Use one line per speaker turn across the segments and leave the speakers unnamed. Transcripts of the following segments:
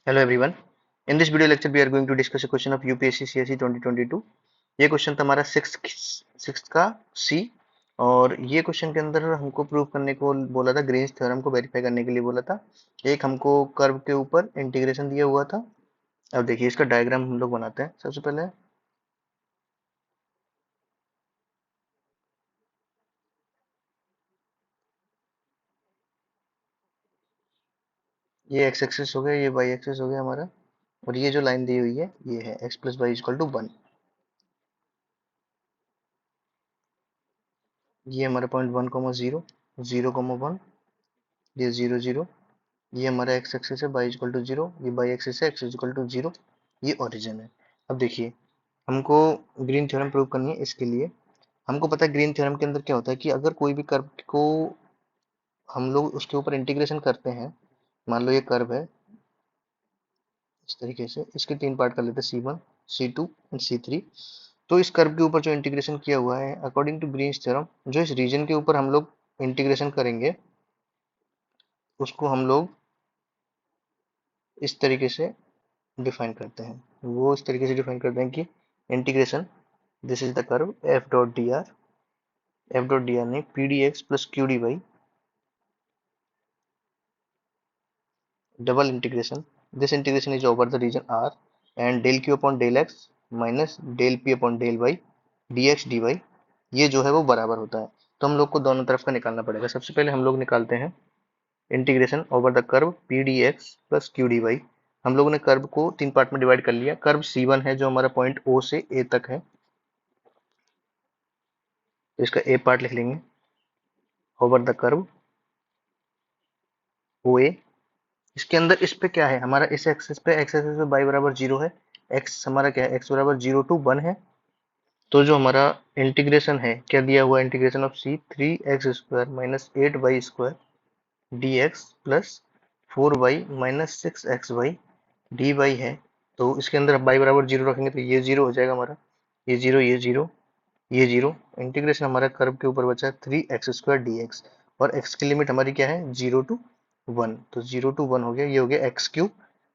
Hello everyone. In this video lecture we are going to discuss a question of UPSC CSE 2022. ये question था हमारा six का सी। और ये क्वेश्चन के अंदर हमको प्रूव करने को बोला था, ग्रीन्स थ्योरम को वेरीफाई करने के लिए बोला था। एक हमको कर्व के ऊपर इंटीग्रेशन दिया हुआ था। अब देखिए इसका डायग्राम हम लोग बनाते हैं। सबसे पहले ये एक्स एक्सिस हो गया, ये वाई एक्सिस हो गया हमारा, और ये जो लाइन दी हुई है ये है x plus y equal to 1। ये हमारा पॉइंट 1, 0, 0, 1, ये 0, 0, ये हमारा एक्स एक्सिस है, y इक्वल टू 0, ये y एक्सिस है, x इक्वल टू 0, ये ओरिजिन है। अब देखिए हमको ग्रीन थ्योरम प्रूव करनी है। इसके लिए हमको पता है ग्रीन थ्योरम के अंदर क्या होता है कि अगर कोई भी कर्व को हम लोग उसके ऊपर इंटीग्रेशन करते हैं, मान लो ये कर्व है इस तरीके से, इसके तीन पार्ट कर लेते हैं, C1, C2 एंड C3। तो इस कर्व के ऊपर जो इंटीग्रेशन किया हुआ है अकॉर्डिंग टू ग्रीन्स थ्योरम, जो इस रीजन के ऊपर हम लोग इंटीग्रेशन करेंगे उसको हम लोग इस तरीके से डिफाइन करते हैं। वो इस तरीके से डिफाइन करते हैं कि integration, this is the curve F dot D R, F dot D R ने P D x plus Q D Y double integration, this integration is over the region R and del Q upon del x minus del P upon del Y D x D Y, ये जो है वो बराबर होता है। तो हम लोग को दोनों तरफ का निकालना पड़ेगा। सबसे पहले हम लोग निकालते हैं integration over the curve p D x plus Q D y. हम लोगों ने कर्व को तीन पार्ट में डिवाइड कर लिया। कर्व C1 है जो हमारा पॉइंट O से A तक है, तो इसका ए पार्ट लिख लेंगे ओवर द कर्व ओ ए। इसके अंदर इस पे क्या है हमारा, इस एक्सिस पे, एक्स एक्सिस पे y बराबर 0 है, x हमारा क्या है, x बराबर 0 to 1 है। तो जो हमारा इंटीग्रेशन है क्या दिया हुआ है, integration of C 3x² minus 8y² dx plus 4y minus 6xy dy है। तो इसके अंदर y बराबर 0 रखेंगे तो ये 0 हो जाएगा हमारा, ये 0, ये 0, ये 0। इंटीग्रेशन हमारा कर्व के ऊपर बचा 3x² dx, और x की लिमिट हमारी क्या है, 0 to 1, तो 0 to 1 हो गया, ये हो गया x³।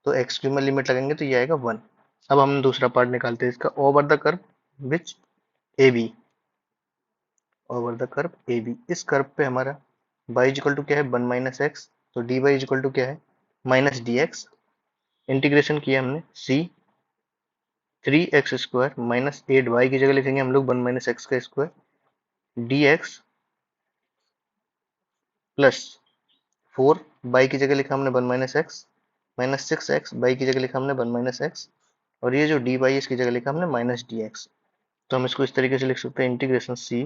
तो x³ में लिमिट लगाएंगे तो ये आएगा 1। अब हम दूसरा पार्ट निकालते हैं इसका, over the curve which A B, over the curve A B. इस कर्व पे हमारा y इक्वल टू क्या है, 1 माइनस एक्स, तो dy इक्वल टू क्या है, माइनस डी एक्स। इंटीग्रेशन किया हमने c 3x² माइनस 8y की जगह लिखेंगे हम लोग 1 माइनस एक्स का स्क्वायर dx प्लस 4y की जगह लिखा हमने 1 minus X, minus 6x, y की जगह लिखा हमने 1 माइनस एक्स, और ये जो dy है इसकी जगह लिखा हमने माइनस dx। तो हम इसको इस तरीके से लिख सकते हैं, integration c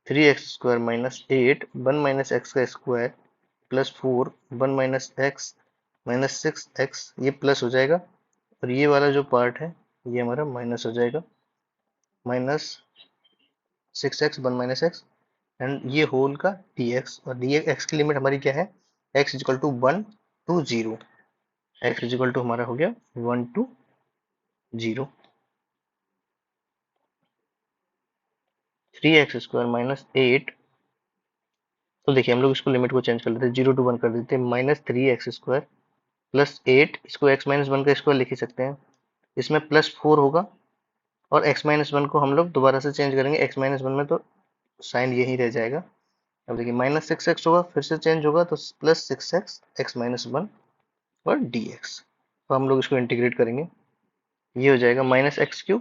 3x² minus 8 1 minus X का square plus 4 1 minus X minus 6x, ये प्लस हो जाएगा, और ये वाला जो पार्ट है ये हमारा माइनस हो जाएगा, minus 6x 1 minus x and ये होल का dx। और dx की लिमिट हमारी क्या है, x equal to 1 to 0, x equal to हमारा हो गया 1 to 0। 3x² माइनस 8, तो देखिए हम लोग इसको लिमिट को चेंज कर लेते हैं, 0 to 1 कर देते हैं, माइनस 3x² प्लस 8, इसको x माइनस 1 का स्क्वायर लिख ही सकते हैं, इसमें प्लस 4 होगा, और x माइनस 1 को हम लोग दोबारा से चेंज करेंगे, x माइनस 1 में तो साइन यही रह जाएगा। अब देखिए माइनस 6x होगा, फिर से चेंज होगा तो प्लस 6x x माइनस 1 और dx। तो हम लोग इसको इंटीग्रेट करेंगे, ये हो जाएगा minus x³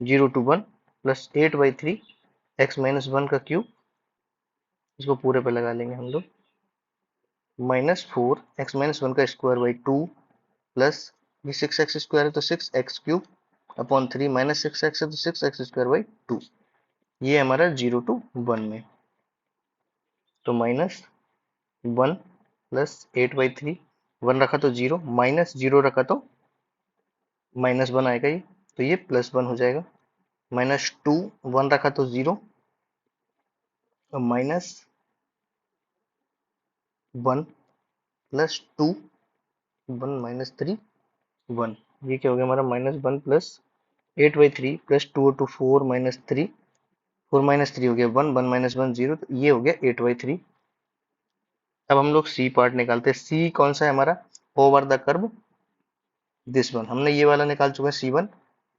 0 to 1 plus 8/3 x minus 1 का क्यूब, इसको पूरे पे लगा लेंगे हम लोग, माइनस 4 x माइनस 1 का स्क्वायर बाई 2 प्लस ये 6x² है तो 6x³ अपॉन 3 माइनस 6x है तो 6x² बाई 2, ये हमारा 0 to 1 में। तो माइनस 1 प्लस 8/3, 1 रखा तो 0, माइनस 0 रखा तो माइनस 1 आएगा, ये तो ये प्लस 1 हो जाएगा, माइनस 2, 1 रखा तो 0, और माइनस 1 प्लस 2, 1 माइनस 3, 1, ये क्या हो गया हमारा, minus 1 plus 8/3 plus 2 to 4 minus 3, 4 minus 3 हो गया 1, 1 माइनस 1 0, तो ये हो गया 8/3। अब हम लोग सी पार्ट निकालते हैं, सी कौन सा है हमारा, over the curve this one हमने ये वाला निकाल चुका है C1,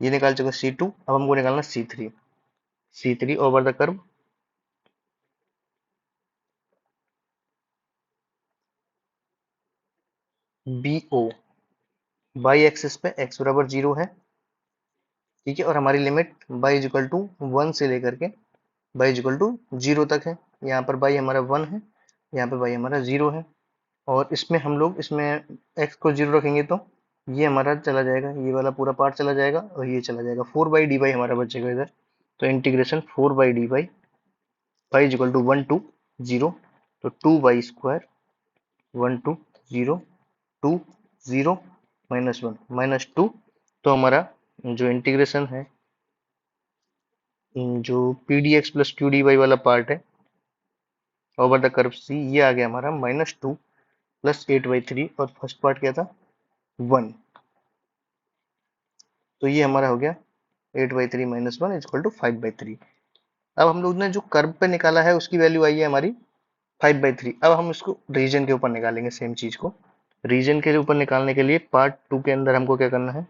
ये निकाल चुका है C2, अब हमको निकालना C3। C3 over the curve BO, y axis पे x बराबर 0 है, ठीक है, और हमारी limit y is equal to 1 से लेकर के y इज इक्वल टू 0 तक है। यहाँ पर y हमारा 1 है, यहाँ पे y हमारा 0 है, और इसमें हम लोग इसमें x को 0 रखेंगे तो ये हमारा चला जाएगा, ये वाला पूरा पार्ट चला जाएगा और ये चला जाएगा, 4/dy हमारा बचेगा इधर। तो integration 4/dy y is equal to 1 to 0, तो 2y² 1 टू 0 2 0 -1 -2। तो हमारा जो इंटीग्रेशन है, जो p D x plus Q D y वाला पार्ट है ओवर द कर्व सी, ये आ गया हमारा -2 प्लस 8/3, और फर्स्ट पार्ट क्या था 1, तो ये हमारा हो गया 8/3 -1 इज इक्वल टू 5/3। अब हम लोग ने जो कर्व पे निकाला है उसकी वैल्यू आई है हमारी 5/3। अब हम इसको रीजन के ऊपर निकालेंगे सेम चीज को। रीजन के ऊपर निकालने के लिए पार्ट 2 के अंदर हमको क्या करना है,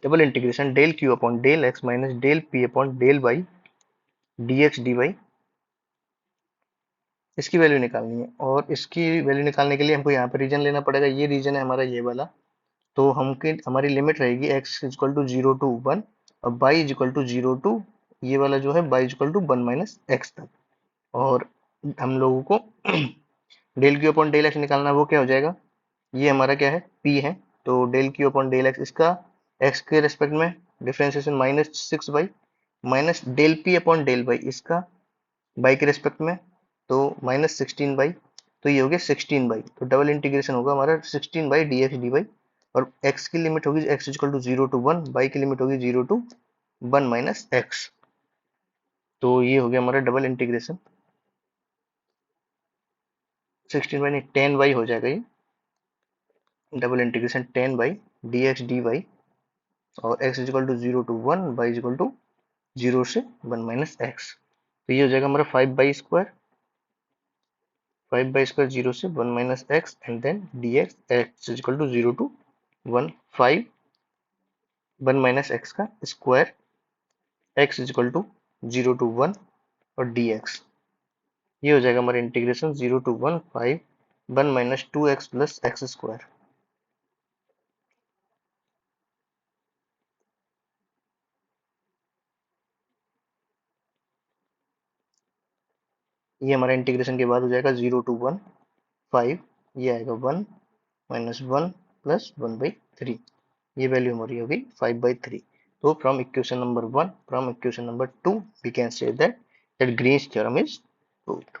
double integration del Q upon del x minus del P upon del Y D x D y, इसकी वैल्यू निकालनी है। और इसकी वैल्यू निकालने के लिए हमको यहाँ पर रीजन लेना पड़ेगा, ये रीजन है हमारा ये वाला। तो हमारी लिमिट रहेगी x इक्वल टू 0 टू 1 और y is equal to 0 to ये वाला जो है y is equal to 1 minus x तक। और हम लोगों को del Q upon del x निकालना है, वो क्या हो जाएगा, ये हमारा क्या है p है, तो del Q upon del x, इसका x के रेस्पेक्ट में differentiation -6y minus del p upon del y, इसका y के रेस्पेक्ट में तो -16y, तो ये हो गया 16y। तो डबल इंटीग्रेशन होगा हमारा 16y dx dy, और x की लिमिट होगी x equal to 0 to 1, y की लिमिट होगी 0 टू 1 माइनस एक्स। तो ये हो गया हमारा डबल इंटीग्रेशन 16y नहीं 10y हो जाएगा ये, double integration 10y dx dy, और x equal to 0 to 1, y equal to 0 से 1 माइनस एक्स। तो ये हो जाएगा हमारा 5/2, 5/2 0 से 1 minus x and then dx x equal to 0 to 1 5 1 minus X का square x equal to 0 to 1 और dx, ये हो जाएगा हमारा integration 0 to 1 5 1 minus 2x plus X square. ये हमारा इंटीग्रेशन के बाद हो जाएगा 0 टू 1 5, ये आएगा 1 माइनस 1 प्लस 1/3, ये वैल्यू हमारी होगी 5/3। तो from equation number 1, from equation number 2 we can say that Green's theorem is proved.